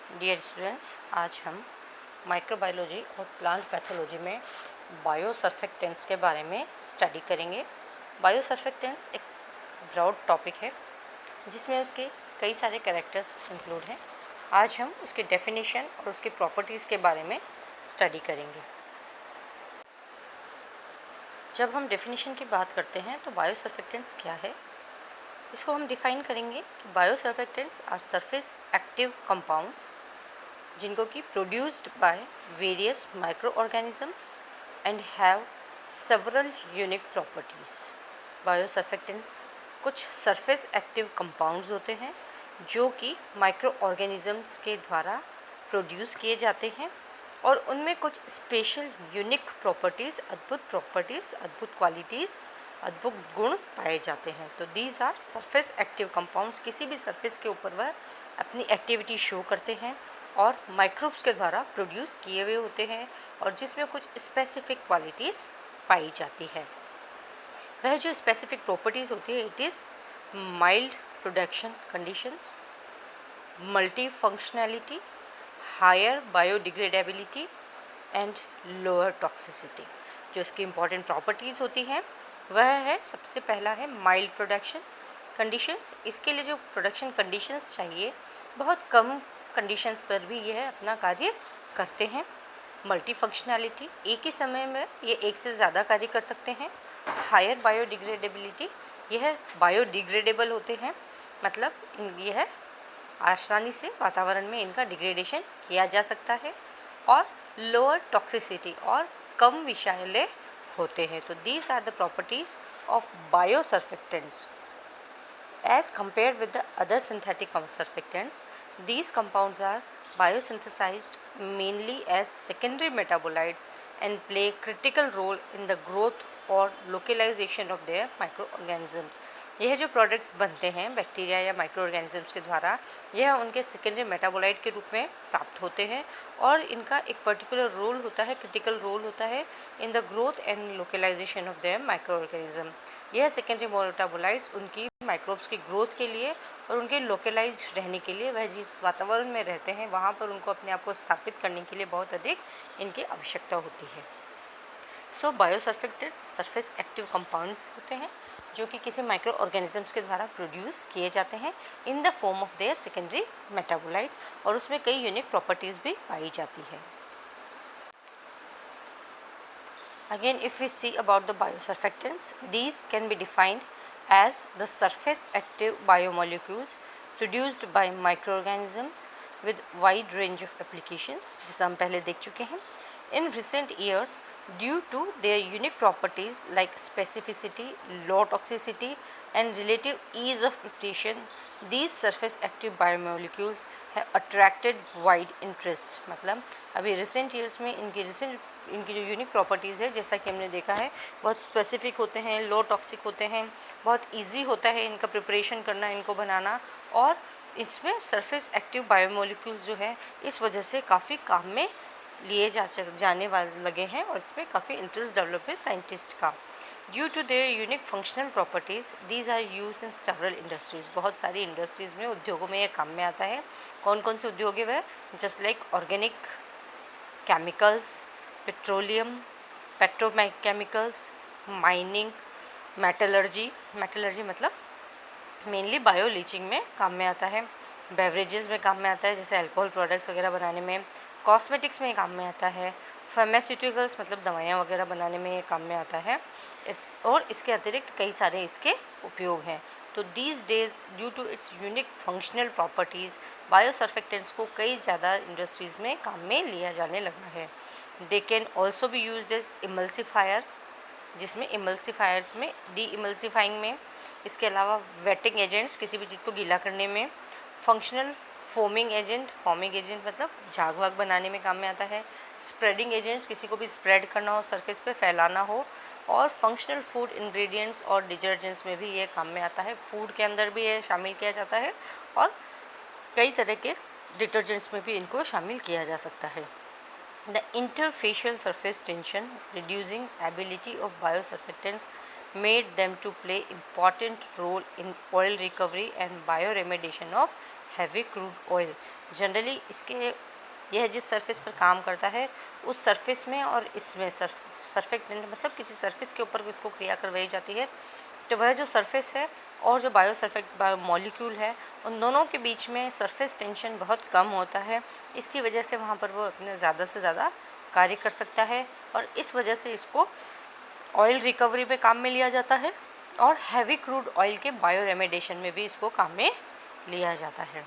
Dear students, आज हम microbiology और प्लांट पैथोलॉजी में बायोसर्फेक्टेंट्स के बारे में स्टडी करेंगे। बायोसर्फेक्टेंट्स एक ब्रॉड टॉपिक है जिसमें उसके कई सारे कैरेक्टर्स इंक्लूड हैं। आज हम उसके डेफिनेशन और उसके प्रॉपर्टीज़ के बारे में स्टडी करेंगे। जब हम डेफिनेशन की बात करते हैं तो बायोसर्फेक्टेंट्स क्या है, इसको हम डिफ़ाइन करेंगे कि biosurfactants are surface active compounds जिनको कि produced by various microorganisms and have several unique properties. Biosurfactants कुछ सरफेस एक्टिव कंपाउंड्स होते हैं जो कि माइक्रो ऑर्गेनिजम्स के द्वारा प्रोड्यूस किए जाते हैं और उनमें कुछ स्पेशल यूनिक प्रॉपर्टीज़, अद्भुत क्वालिटीज़, अद्भुत गुण पाए जाते हैं। तो these are surface active compounds. किसी भी सरफेस के ऊपर वह अपनी एक्टिविटी शो करते हैं और माइक्रोब्स के द्वारा प्रोड्यूस किए हुए होते हैं और जिसमें कुछ स्पेसिफिक क्वालिटीज़ पाई जाती है। वह जो स्पेसिफिक प्रॉपर्टीज़ होती है, it is mild production conditions, multi functionality, higher biodegradability and lower toxicity. जो इसकी इम्पॉर्टेंट प्रॉपर्टीज़ होती हैं वह है, सबसे पहला है माइल्ड प्रोडक्शन कंडीशंस। इसके लिए जो प्रोडक्शन कंडीशंस चाहिए बहुत कम कंडीशंस पर भी यह अपना कार्य करते हैं। मल्टी फंक्शनैलिटी, एक ही समय में ये एक से ज़्यादा कार्य कर सकते हैं। हायर बायोडिग्रेडेबिलिटी, यह बायोडिग्रेडेबल होते हैं, मतलब यह आसानी से वातावरण में इनका डिग्रेडेशन किया जा सकता है। और लोअर टॉक्सिसिटी, और कम विषैले होते हैं। तो these are the properties of biosurfactants. As compared with the other synthetic surfactants, these compounds are biosynthesized mainly as secondary metabolites and play critical role in the growth और लोकलाइजेशन ऑफ देयर माइक्रोऑर्गेनिजम्स। यह जो products बनते हैं bacteria या micro organisms के द्वारा, यह उनके सेकेंडरी मेटाबोलाइट के रूप में प्राप्त होते हैं और इनका एक पर्टिकुलर रोल होता है, क्रिटिकल रोल होता है in the growth and localization of their micro organism. यह सेकेंडरी मेटाबोलाइट्स उनकी माइक्रोब्स की ग्रोथ के लिए और उनके लोकलाइज रहने के लिए, वह जिस वातावरण में रहते हैं वहाँ पर उनको अपने आप को स्थापित करने के लिए बहुत अधिक इनकी आवश्यकता होती है। सो बायोसर्फेक्टेंट्स सरफेस एक्टिव कंपाउंड्स होते हैं जो कि किसी माइक्रो ऑर्गेनिजम्स के द्वारा प्रोड्यूस किए जाते हैं in the form of their secondary metabolites, और उसमें कई यूनिक प्रॉपर्टीज़ भी पाई जाती है। Again, if we see about the biosurfactants, these can be defined as the surface active biomolecules produced by microorganisms with wide range of applications, जिसे हम पहले देख चुके हैं। In recent years, due to their unique properties like specificity, low toxicity and relative ease of preparation, these surface active biomolecules have attracted wide interest। मतलब अभी recent years में इनकी जो यूनिक प्रॉपर्टीज़ है, जैसा कि हमने देखा है, बहुत स्पेसिफिक होते हैं, लो टॉक्सिक होते हैं, बहुत इजी होता है इनका प्रिपरेशन करना, इनको बनाना, और इसमें सरफेस एक्टिव बायोमोलिक्यूल्स जो है इस वजह से काफ़ी काम में लिए जाने वाले लगे हैं और इसमें काफ़ी इंटरेस्ट डेवलप है साइंटिस्ट का। Due to their unique functional properties, these are use in several industries. बहुत सारी इंडस्ट्रीज़ में, उद्योगों में ये काम में आता है। कौन कौन से उद्योग है वह? Just like organic chemicals, petroleum, petrochemicals, mining, metallurgy मतलब मेनली बायो लीचिंग में काम में आता है। बेवरेजेस में काम में आता है, जैसे अल्कोहल प्रोडक्ट्स वगैरह बनाने में। कॉस्मेटिक्स में काम में आता है। फार्मास्यूटिकल्स मतलब दवाइयाँ वगैरह बनाने में ये काम में आता है। और इसके अतिरिक्त कई सारे इसके उपयोग हैं। तो these days due to its unique functional properties, biosurfactants को कई ज़्यादा इंडस्ट्रीज़ में काम में लिया जाने लगा है। They can also be use as emulsifier, जिसमें इमल्सीफायर्स में डी इमल्सीफाइंग में, इसके अलावा वेटिंग एजेंट्स किसी भी चीज़ को गीला करने में, फंक्शनल फॉर्मिंग एजेंट मतलब झाग वाग बनाने में काम में आता है। स्प्रेडिंग एजेंट्स, किसी को भी स्प्रेड करना हो, सरफेस पे फैलाना हो। और फंक्शनल फूड इंग्रेडिएंट्स और डिटर्जेंट्स में भी ये काम में आता है। फूड के अंदर भी ये शामिल किया जाता है और कई तरह के डिटर्जेंट्स में भी इनको शामिल किया जा सकता है। The interfacial surface tension reducing ability of biosurfactants made them to play important role in oil recovery and bioremediation of heavy crude oil. Generally इसके यह जिस सरफेस पर काम करता है उस सरफेस में और इसमें सर्फेक्टेंट मतलब किसी सरफेस के ऊपर इसको क्रिया करवाई जाती है, तो वह जो सरफेस है और जो बायो मॉलिक्यूल है उन दोनों के बीच में सरफेस टेंशन बहुत कम होता है। इसकी वजह से वहाँ पर वो अपने ज़्यादा से ज़्यादा कार्य कर सकता है और इस वजह से इसको ऑयल रिकवरी पे काम में लिया जाता है और हैवी क्रूड ऑयल के बायो रेमेडिएशन में भी इसको काम में लिया जाता है।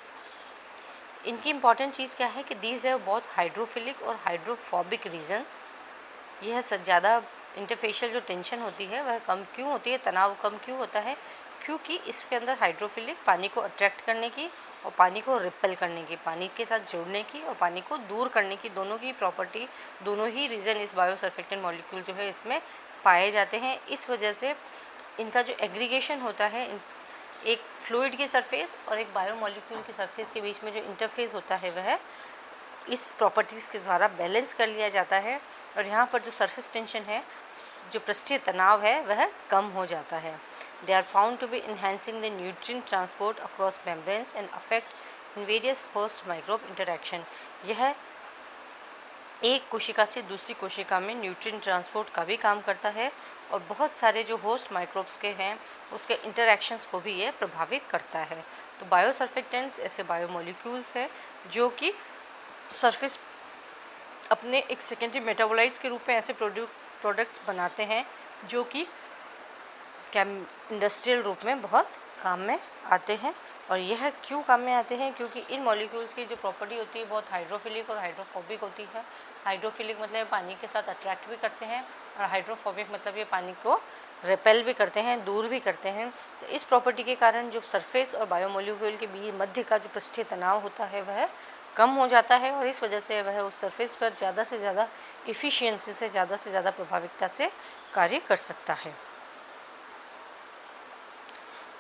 इनकी इम्पॉर्टेंट चीज़ क्या है कि दीज है बहुत हाइड्रोफिलिक और हाइड्रोफोबिक रीजन्स। यह ज़्यादा इंटरफेशियल जो टेंशन होती है वह कम क्यों होती है, तनाव कम क्यों होता है, क्योंकि इसके अंदर हाइड्रोफिलिक पानी को अट्रैक्ट करने की और पानी को रिपेल करने की, पानी के साथ जुड़ने की और पानी को दूर करने की, दोनों की प्रॉपर्टी, दोनों ही रीज़न इस बायोसर्फेक्टेंट मॉलिक्यूल जो है इसमें पाए जाते हैं। इस वजह से इनका जो एग्रीगेशन होता है एक फ्लूइड की सरफेस और एक बायोमॉलिक्यूल की सरफेस के बीच में जो इंटरफेस होता है वह इस प्रॉपर्टीज़ के द्वारा बैलेंस कर लिया जाता है और यहाँ पर जो सरफेस टेंशन है, जो पृष्ठीय तनाव है, वह कम हो जाता है। They are found to be enhancing the nutrient transport across membranes and affect in various host microbe interaction. यह एक कोशिका से दूसरी कोशिका में न्यूट्रिएंट ट्रांसपोर्ट का भी काम करता है और बहुत सारे जो होस्ट माइक्रोब्स के हैं उसके इंटरैक्शंस को भी ये प्रभावित करता है। तो बायोसर्फेक्टेंट्स ऐसे बायोमॉलिक्यूल्स हैं जो कि सरफेस अपने एक सेकेंडरी मेटाबोलाइट्स के रूप में ऐसे प्रोडक्ट्स बनाते हैं जो कि इंडस्ट्रियल रूप में बहुत काम में आते हैं। और यह क्यों काम में आते हैं, क्योंकि इन मॉलिक्यूल्स की जो प्रॉपर्टी होती है बहुत हाइड्रोफिलिक और हाइड्रोफोबिक होती है। हाइड्रोफिलिक मतलब पानी के साथ अट्रैक्ट भी करते हैं और हाइड्रोफोबिक मतलब ये पानी को रिपेल भी करते हैं, दूर भी करते हैं। तो इस प्रॉपर्टी के कारण जो सरफेस और बायोमॉलिक्यूल के बीच मध्य का जो पृष्ठीय तनाव होता है वह कम हो जाता है और इस वजह से वह उस सरफेस पर ज़्यादा से ज़्यादा इफ़िशियंसी से ज़्यादा प्रभाविकता से कार्य कर सकता है।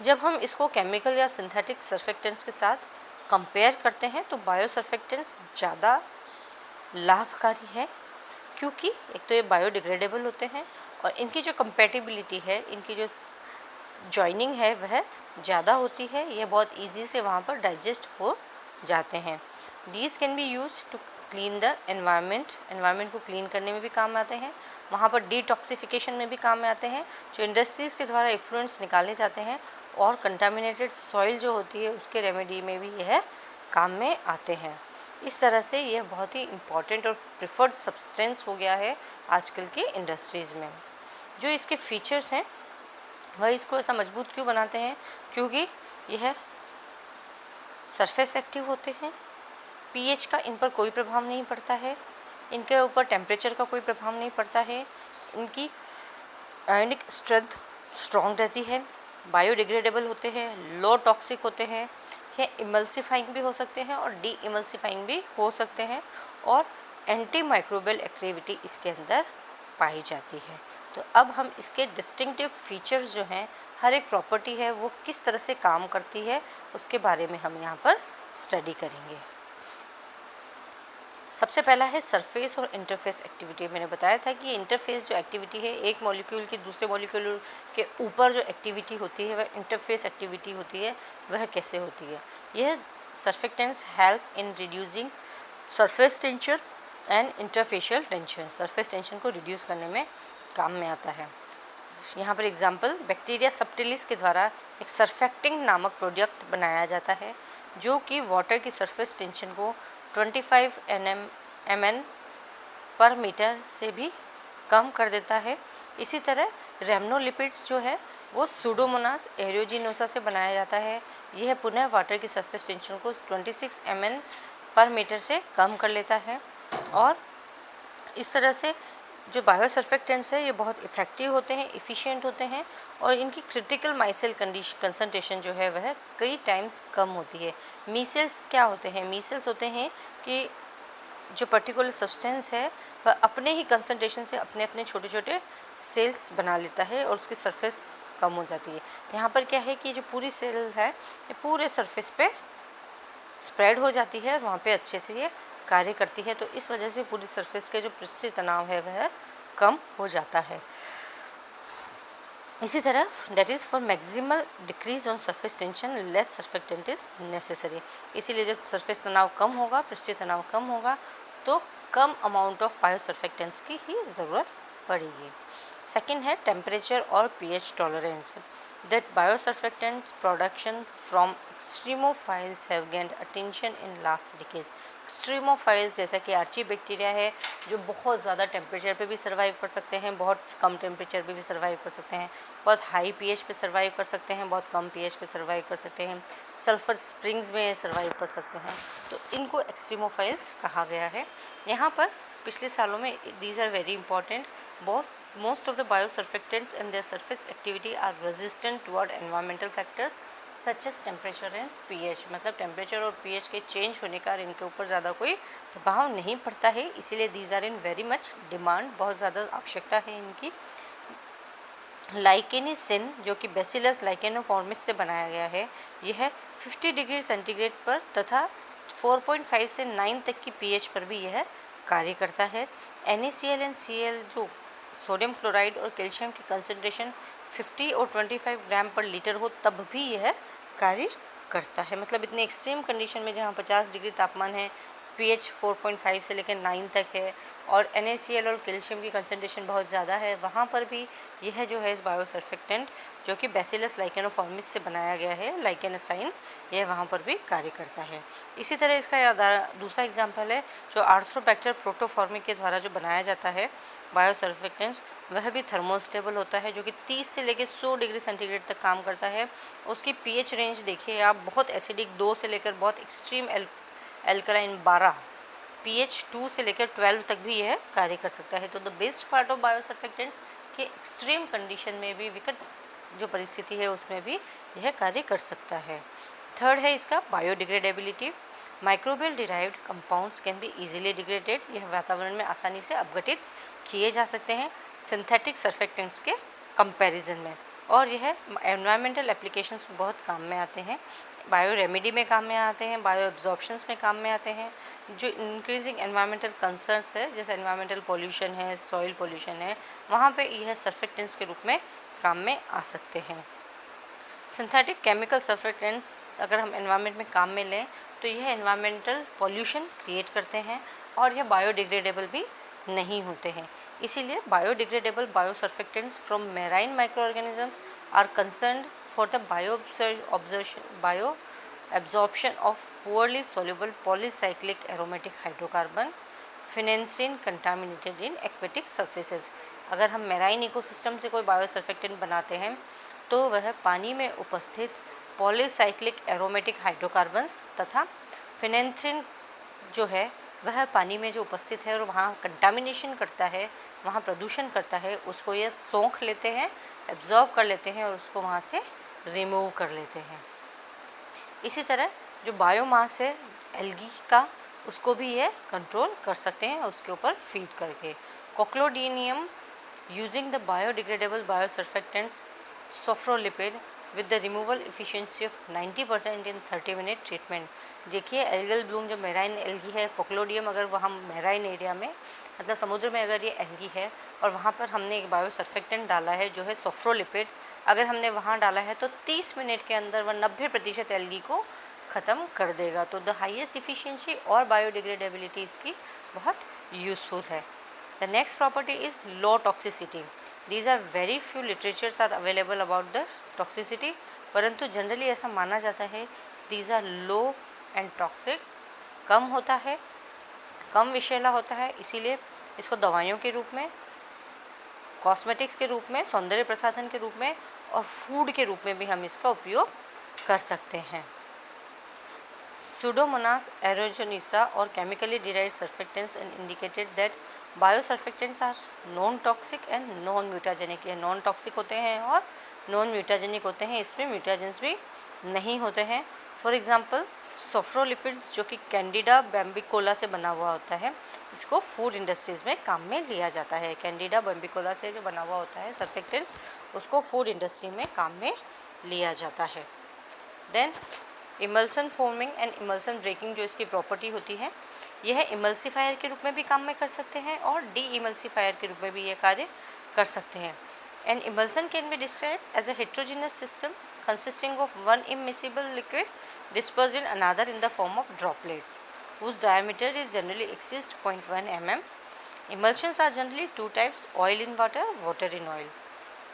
जब हम इसको केमिकल या सिंथेटिक सर्फेक्टेंट्स के साथ कंपेयर करते हैं तो बायोसर्फेक्टेंट्स ज़्यादा लाभकारी है, क्योंकि एक तो ये बायोडिग्रेडेबल होते हैं और इनकी जो कंपैटिबिलिटी है, इनकी जो जॉइनिंग है वह ज़्यादा होती है। यह बहुत इजी से वहाँ पर डाइजेस्ट हो जाते हैं। These can be use to clean the environment को क्लीन करने में भी काम आते हैं, वहाँ पर डिटॉक्सिफिकेशन में भी काम में आते हैं, जो इंडस्ट्रीज़ के द्वारा इफ्लुएंट्स निकाले जाते हैं और कंटामिनेटेड सॉइल जो होती है उसके रेमेडी में भी यह काम में आते हैं। इस तरह से यह बहुत ही इम्पॉर्टेंट और प्रिफर्ड सब्सटेंस हो गया है आजकल की इंडस्ट्रीज़ में। जो इसके फीचर्स हैं वह इसको ऐसा मजबूत क्यों बनाते हैं, क्योंकि यह सरफेस एक्टिव होते हैं, पीएच का इन पर कोई प्रभाव नहीं पड़ता है, इनके ऊपर टेम्परेचर का कोई प्रभाव नहीं पड़ता है, इनकी आयोनिक स्ट्रेंथ स्ट्रॉन्ग रहती है, बायोडिग्रेडेबल होते हैं, लो टॉक्सिक होते हैं, ये इमल्सिफाइंग भी हो सकते हैं और डी इमल्सिफाइंग भी हो सकते हैं और एंटी माइक्रोबियल एक्टिविटी इसके अंदर पाई जाती है। तो अब हम इसके डिस्टिंक्टिव फीचर्स जो हैं, हर एक प्रॉपर्टी है वो किस तरह से काम करती है उसके बारे में हम यहाँ पर स्टडी करेंगे। सबसे पहला है सरफेस और इंटरफेस एक्टिविटी। मैंने बताया था कि इंटरफेस जो एक्टिविटी है, एक मॉलिक्यूल की दूसरे मॉलिक्यूल के ऊपर जो एक्टिविटी होती है वह इंटरफेस एक्टिविटी होती है। वह कैसे होती है? यह surfactants help in reducing surface tension and interfacial tension. Surface tension को रिड्यूस करने में काम में आता है। यहाँ पर एग्जाम्पल, बैक्टीरिया सबटिलिस के द्वारा एक सर्फेक्टिंग नामक प्रोडक्ट बनाया जाता है जो कि वाटर की सरफेस टेंशन को 25 mn पर मीटर से भी कम कर देता है। इसी तरह रेमनोलिपिड्स जो है वो सूडोमोनास एरियोजिनोसा से बनाया जाता है। यह पुनः वाटर की सरफेस टेंशन को 26 mn पर मीटर से कम कर लेता है। और इस तरह से जो बायोसर्फेक्टेंट्स है ये बहुत इफ़ेक्टिव होते हैं, इफ़िशिएंट होते हैं और इनकी क्रिटिकल माइसेल कंसंट्रेशन जो है वह कई टाइम्स कम होती है। मीसेल्स क्या होते हैं? मीसेल्स होते हैं कि जो पर्टिकुलर सब्सटेंस है वह अपने ही कंसंट्रेशन से अपने अपने छोटे छोटे सेल्स बना लेता है और उसकी सरफेस कम हो जाती है। यहाँ पर क्या है कि जो पूरी सेल है ये पूरे सरफेस पे स्प्रेड हो जाती है और वहाँ पे अच्छे से ये कार्य करती है। तो इस वजह से पूरी सरफेस के जो पृष्ठीय तनाव है वह कम हो जाता है। इसी तरह that is for maximal decrease on surface tension less surfactant is necessary. इसीलिए जब सरफेस तनाव कम होगा, पृष्ठीय तनाव कम होगा, तो कम अमाउंट ऑफ बायोसर्फेक्टेंट्स की ही ज़रूरत पड़ेगी। सेकेंड है टेम्परेचर और pH tolerance. That biosurfactants production from extremophiles have gained attention in last decades. Extremophiles जैसा कि आर्ची बैक्टीरिया है, जो बहुत ज़्यादा टेम्परेचर पे भी सर्वाइव कर सकते हैं, बहुत कम टेम्परेचर पे भी सर्वाइव कर सकते हैं, बहुत हाई पीएच पे सर्वाइव कर सकते हैं, बहुत कम पीएच पे सर्वाइव कर सकते हैं, सल्फर स्प्रिंग्स में सर्वाइव कर सकते हैं, तो इनको एक्सट्रीमोफाइल्स कहा गया है। यहाँ पर पिछले सालों में these are very important. Most of the biosurfactants and their surface activity are resistant toward environmental factors such as temperature and pH। मतलब टेम्परेचर और pH के चेंज होने का इनके ऊपर ज़्यादा कोई प्रभाव नहीं पड़ता है, इसीलिए these are in very much demand, बहुत ज़्यादा आवश्यकता है इनकी। लाइकेनिसिन जो कि बैसिलस लाइकेनोफॉर्मिस से बनाया गया है, यह 50 डिग्री सेंटीग्रेड पर तथा 4.5 से 9 तक की pH पर भी यह कार्य करता है। NaCl एंड Cl जो सोडियम क्लोराइड और कैल्शियम की कंसंट्रेशन 50 और 25 ग्राम पर लीटर हो तब भी यह कार्य करता है। मतलब इतनी एक्सट्रीम कंडीशन में जहाँ 50 डिग्री तापमान है, pH 4.5 से लेकर 9 तक है और NaCl और कैल्शियम की कंसंट्रेशन बहुत ज़्यादा है, वहाँ पर भी यह जो है इस बायोसर्फेक्टेंट जो कि बैसिलस लाइकेनोफॉर्मिस से बनाया गया है, लाइकेनासाइन, यह वहाँ पर भी कार्य करता है। इसी तरह इसका दूसरा एग्जाम्पल है जो आर्थ्रोबैक्टर प्रोटोफॉर्मिक के द्वारा जो बनाया जाता है बायोसर्फेक्टेंट्स, वह भी थर्मोस्टेबल होता है, जो कि 30 से लेकर 100 डिग्री सेंटीग्रेड तक काम करता है। उसकी pH रेंज देखिए आप, बहुत एसिडिक 2 से लेकर बहुत एक्सट्रीम एल्कलाइन 12, pH 2 से लेकर 12 तक भी यह कार्य कर सकता है। तो द बेस्ट पार्ट ऑफ बायोसर्फेक्टेंट्स कि एक्सट्रीम कंडीशन में भी, विकट जो परिस्थिति है उसमें भी यह कार्य कर सकता है। थर्ड है इसका biodegradability. Microbial derived compounds can be easily degraded. यह वातावरण में आसानी से अपघटित किए जा सकते हैं सिंथेटिक सर्फेक्टेंट्स के कंपैरिजन में, और यह एनवायरमेंटल एप्लीकेशंस में बहुत काम में आते हैं, बायो रेमेडी में काम में आते हैं, बायो एब्जॉर्प्शंस में काम में आते हैं। जो इंक्रीजिंग एनवायरमेंटल कंसर्न्स है, जैसे एनवायरमेंटल पोल्यूशन है, सॉइल पोल्यूशन है, वहाँ पे यह सर्फेक्टेंट्स के रूप में काम में आ सकते हैं। सिंथेटिक केमिकल सर्फेक्टेंट्स अगर हम एनवायरनमेंट में काम में लें तो यह एनवायरमेंटल पॉल्यूशन क्रिएट करते हैं और यह बायोडिग्रेडेबल भी नहीं होते हैं। इसीलिए biodegradable biosurfactants from marine microorganisms are concerned for the bioabsorption of poorly soluble polycyclic aromatic hydrocarbon phenanthrene contaminated in aquatic surfaces. अगर हम मेराइन इकोसिस्टम से कोई बायोसर्फेक्टेंट बनाते हैं तो वह पानी में उपस्थित पॉलीसाइक्लिक एरोमेटिक हाइड्रोकार्बन्स तथा फिनेंथ्रीन जो है वह पानी में जो उपस्थित है और वहाँ कंटामिनेशन करता है, वहाँ प्रदूषण करता है, उसको यह सोख लेते हैं, एब्जॉर्ब कर लेते हैं और उसको वहाँ से रिमूव कर लेते हैं। इसी तरह जो बायोमास है एल्गी का, उसको भी ये कंट्रोल कर सकते हैं उसके ऊपर फीड करके। Cochlodinium using the biodegradable biosurfactants sophorolipid with the removal efficiency of 90% in 30 minute treatment. देखिए एल्गल ब्लूम जो मेराइन एल्गी है, कोक्लोडियम अगर वहाँ मेराइन एरिया में मतलब समुद्र में अगर ये एल्गी है और वहाँ पर हमने एक बायोसर्फेक्टेंट डाला है जो है सोफ्रोलिपिड, अगर हमने वहाँ डाला है तो 30 मिनट के अंदर वह 90% एल्गी को ख़त्म कर देगा। तो द हाईएस्ट इफिशिएंसी और बायोडिग्रेडेबिलिटी इसकी बहुत यूज़फुल है। The next property is low toxicity. These are very few literatures are available about the toxicity, परंतु जनरली ऐसा माना जाता है these are low and toxic, कम होता है, कम विषैला होता है, इसीलिए इसको दवाइयों के रूप में, कॉस्मेटिक्स के रूप में, सौंदर्य प्रसाधन के रूप में और फूड के रूप में भी हम इसका उपयोग कर सकते हैं। Pseudomonas aeruginosa or chemically derived surfactants and indicated that biosurfactants are non-toxic and non-mutagenic। ये नॉन टॉक्सिक होते हैं और नॉन म्यूटाजेनिक होते हैं, इसमें म्यूटाजेंस भी नहीं होते हैं। फॉर एग्जांपल सोफ्रोलिपिड्स जो कि कैंडिडा बैम्बिकोला से बना हुआ होता है, इसको फूड इंडस्ट्रीज़ में काम में लिया जाता है। कैंडिडा बैम्बिकोला से जो बना हुआ होता है सर्फेक्टेंट्स, उसको फूड इंडस्ट्री में काम में लिया जाता है। Then emulsion forming and emulsion breaking जो इसकी प्रॉपर्टी होती है, यह इमल्सीफायर के रूप में भी काम में कर सकते हैं और डी इमल्सीफायर के रूप में भी यह कार्य कर सकते हैं। An emulsion can be described as a heterogeneous system consisting of one immiscible liquid dispersed in another in the form of droplets, whose diameter is generally exceeds 0.1 mm. Emulsions are generally two types: oil in water, water in oil.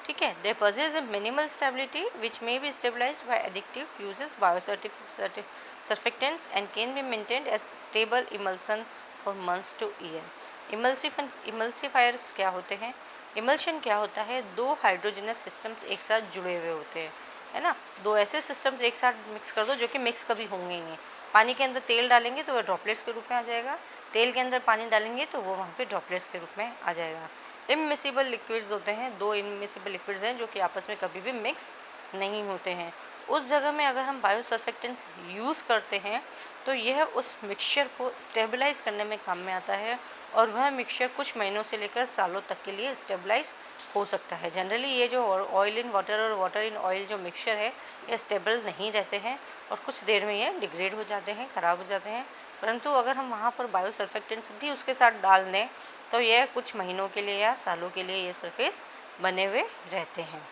ठीक है, they possess a minimal stability which may be stabilized by additive uses biosurfactants and can be maintained as stable emulsion for months to year. Emulsifiers क्या होते हैं? Emulsion क्या होता है? दो हाइड्रोजनस systems एक साथ जुड़े हुए होते हैं, है ना। दो ऐसे सिस्टम्स एक साथ मिक्स कर दो जो कि मिक्स कभी होंगे ही नहीं। पानी के अंदर तेल डालेंगे तो वह ड्रॉपलेट्स के रूप में आ जाएगा, तेल के अंदर पानी डालेंगे तो वो वहाँ पे ड्रॉपलेट्स के रूप में आ जाएगा। इममिसिबल लिक्विड्स होते हैं, दो इममिसिबल लिक्विड्स हैं जो कि आपस में कभी भी मिक्स नहीं होते हैं। उस जगह में अगर हम बायोसर्फेक्टेंट्स यूज़ करते हैं तो यह उस मिक्सचर को स्टेबलाइज करने में काम में आता है और वह मिक्सचर कुछ महीनों से लेकर सालों तक के लिए स्टेबलाइज हो सकता है। जनरली ये जो ऑयल इन वाटर और वाटर इन ऑयल जो मिक्सचर है ये स्टेबल नहीं रहते हैं और कुछ देर में ये डिग्रेड हो जाते हैं, ख़राब हो जाते हैं। परंतु अगर हम वहाँ पर बायोसर्फेक्टेंट्स भी उसके साथ डाल दें तो यह कुछ महीनों के लिए या सालों के लिए ये सरफेस बने हुए रहते हैं।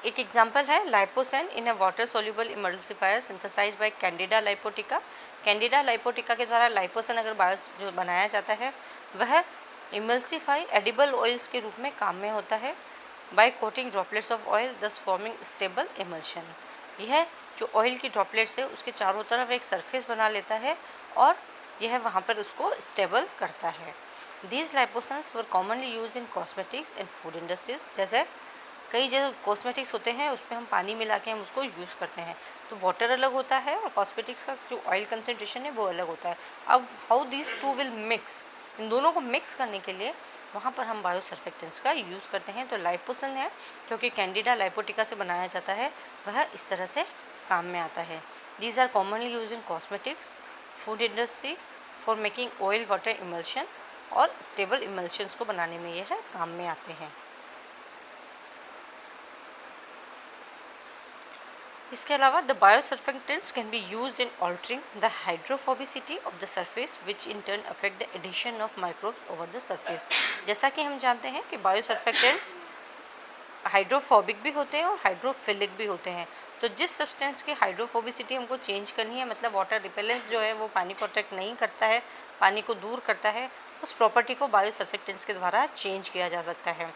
एक एग्जाम्पल है liposan in a water soluble emulsifier synthesized by Candida lipolytica. Candida lipolytica के द्वारा लाइपोसेन अगर जो बनाया जाता है वह इमल्सिफाई एडिबल ऑयल्स के रूप में काम में होता है by coating droplets of oil thus forming stable emulsion. यह जो ऑयल की ड्रॉपलेट्स है उसके चारों तरफ एक सरफेस बना लेता है और यह वहाँ पर उसको स्टेबल करता है। These liposans were commonly use in cosmetics and food industries. जैसे कई जगह कॉस्मेटिक्स होते हैं उसमें हम पानी मिला के हम उसको यूज़ करते हैं, तो वाटर अलग होता है और कॉस्मेटिक्स का जो ऑयल कंसनट्रेशन है वो अलग होता है। अब how this two will mix, इन दोनों को मिक्स करने के लिए वहाँ पर हम बायोसर्फेक्टेंट्स का यूज़ करते हैं। तो लाइपोसन है जो कि कैंडिडा लाइपोटिका से बनाया जाता है वह इस तरह से काम में आता है। These are commonly use in cosmetics, food industry for making oil water emulsion और स्टेबल इमल्शंस को बनाने में यह काम में आते हैं। इसके अलावा the biosurfactants can be use in altering the hydrophobicity of the surface which in turn affect the addition of microbes over the surface. जैसा कि हम जानते हैं कि बायोसर्फेक्टेंट्स हाइड्रोफोबिक भी होते हैं और हाइड्रोफिलिक भी होते हैं। तो जिस सब्सटेंस की हाइड्रोफोबिसिटी हमको चेंज करनी है, मतलब वाटर रिपेलेंस जो है वो पानी को अट्रैक्ट नहीं करता है, पानी को दूर करता है, उस प्रॉपर्टी को बायोसर्फेक्टेंट्स के द्वारा चेंज किया जा सकता है।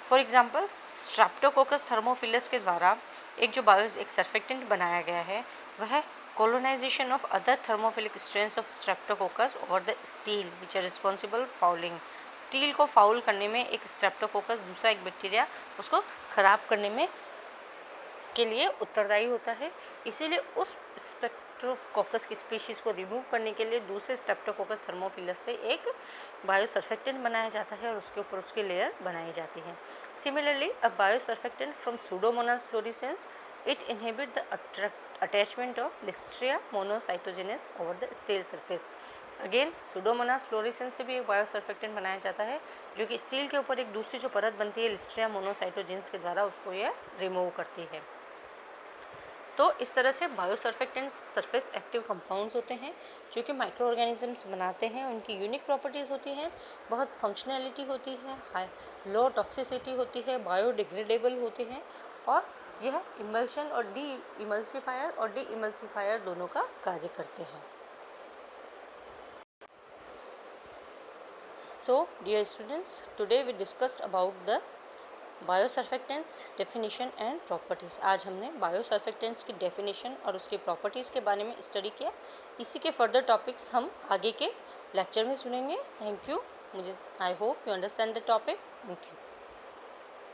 फॉर एग्जांपल स्ट्रेप्टोकोकस थर्मोफिलस के द्वारा एक सर्फेक्टेंट बनाया गया है वह colonization of other thermophilic strains of streptococcus over the steel which are responsible fouling। Steel को फाउल करने में एक स्ट्रेप्टोकोकस दूसरा एक बैक्टीरिया उसको ख़राब करने में के लिए उत्तरदायी होता है, इसीलिए उस स्ट्रेप्टोकोकस की स्पीशीज़ को रिमूव करने के लिए दूसरे स्ट्रेप्टोकोकस थर्मोफिलस से एक बायोसर्फेक्टेंट बनाया जाता है और उसके ऊपर उसकी लेयर बनाई जाती है। Similarly a biosurfactant from Pseudomonas fluorescens it inhibit the attachment of Listeria monocytogenes over the steel surface। Again Pseudomonas fluorescence से भी एक बायोसर्फेक्टेंट बनाया जाता है जो कि स्टील के ऊपर एक दूसरी जो परत बनती है लिस्ट्रिया मोनोसाइटोजेंस के द्वारा उसको यह रिमूव करती है। तो इस तरह से बायोसर्फेक्टेंट्स सरफेस एक्टिव कंपाउंड्स होते हैं जो कि माइक्रो ऑर्गेनिजम्स बनाते हैं। उनकी यूनिक प्रॉपर्टीज़ होती हैं, बहुत फंक्शनैलिटी होती है, हाई लो टॉक्सिसिटी होती है, बायोडिग्रेडेबल होते हैं और यह इमल्शन और डी इमल्सिफायर और डी इमल्सिफायर दोनों का कार्य करते हैं। So dear students, today we discussed about the biosurfactants definition and properties. आज हमने बायोसर्फेक्टेंट्स की डेफिनेशन और उसकी प्रॉपर्टीज़ के बारे में स्टडी किया। इसी के फर्दर टॉपिक्स हम आगे के लेक्चर में सुनेंगे। Thank you. I hope you understand the topic. Thank you.